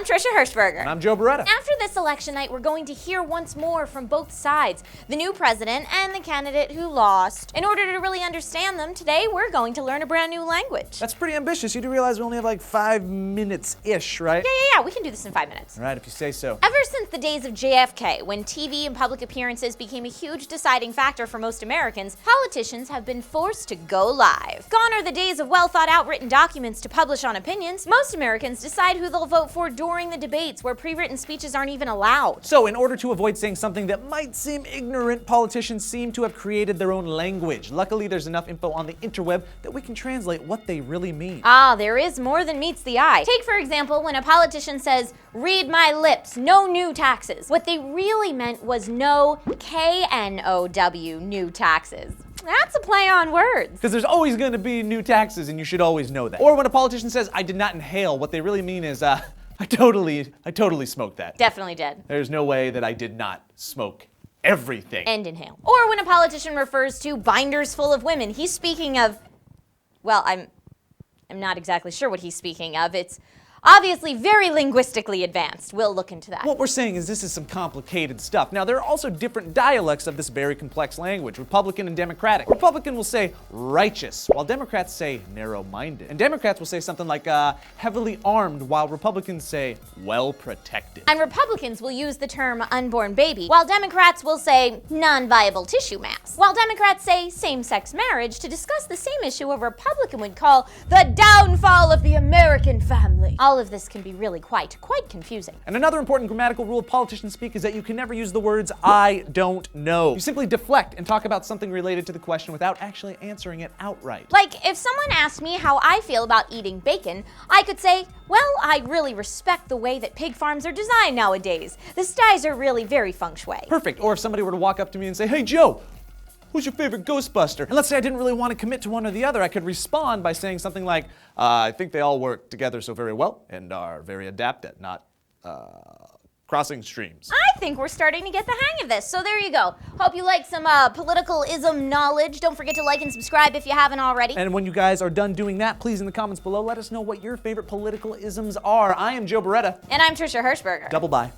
I'm Trisha Hirschberger. And I'm Joe Beretta. After this election night, we're going to hear once more from both sides, the new president and the candidate who lost. In order to really understand them, today we're going to learn a brand new language. That's pretty ambitious. You do realize we only have like 5 minutes-ish, right? Yeah, we can do this in 5 minutes. All right, if you say so. Ever since the days of JFK, when TV and public appearances became a huge deciding factor for most Americans, politicians have been forced to go live. Gone are the days of well-thought-out written documents to publish on opinions. Most Americans decide who they'll vote for during the debates, where pre-written speeches aren't even allowed. So, in order to avoid saying something that might seem ignorant, politicians seem to have created their own language. Luckily, there's enough info on the interweb that we can translate what they really mean. Ah, there is more than meets the eye. Take, for example, when a politician says, "Read my lips, no new taxes." What they really meant was no K-N-O-W, new taxes. That's a play on words. Because there's always going to be new taxes, and you should always know that. Or when a politician says, "I did not inhale," what they really mean is, I totally smoked that. Definitely did. There's no way that I did not smoke everything. And inhale. Or when a politician refers to binders full of women, he's speaking of, well, I'm not exactly sure what he's speaking of. It's obviously very linguistically advanced. We'll look into that. What we're saying is this is some complicated stuff. Now, there are also different dialects of this very complex language, Republican and Democratic. Republican will say righteous, while Democrats say narrow-minded. And Democrats will say something like heavily armed, while Republicans say well-protected. And Republicans will use the term unborn baby, while Democrats will say non-viable tissue mass. While Democrats say same-sex marriage to discuss the same issue a Republican would call the downfall of the American family. All of this can be really quite confusing. And another important grammatical rule politicians speak is that you can never use the words "I don't know." You simply deflect and talk about something related to the question without actually answering it outright. Like, if someone asked me how I feel about eating bacon, I could say, well, I really respect the way that pig farms are designed nowadays. The styes are really very feng shui. Perfect. Or if somebody were to walk up to me and say, "Hey, Joe, who's your favorite Ghostbuster?" And let's say I didn't really want to commit to one or the other, I could respond by saying something like, "I think they all work together so very well and are very adept at not crossing streams." I think we're starting to get the hang of this, so there you go. Hope you like some political-ism knowledge. Don't forget to like and subscribe if you haven't already. And when you guys are done doing that, please in the comments below let us know what your favorite political isms are. I am Joe Beretta. And I'm Trisha Hirschberger. Double bye.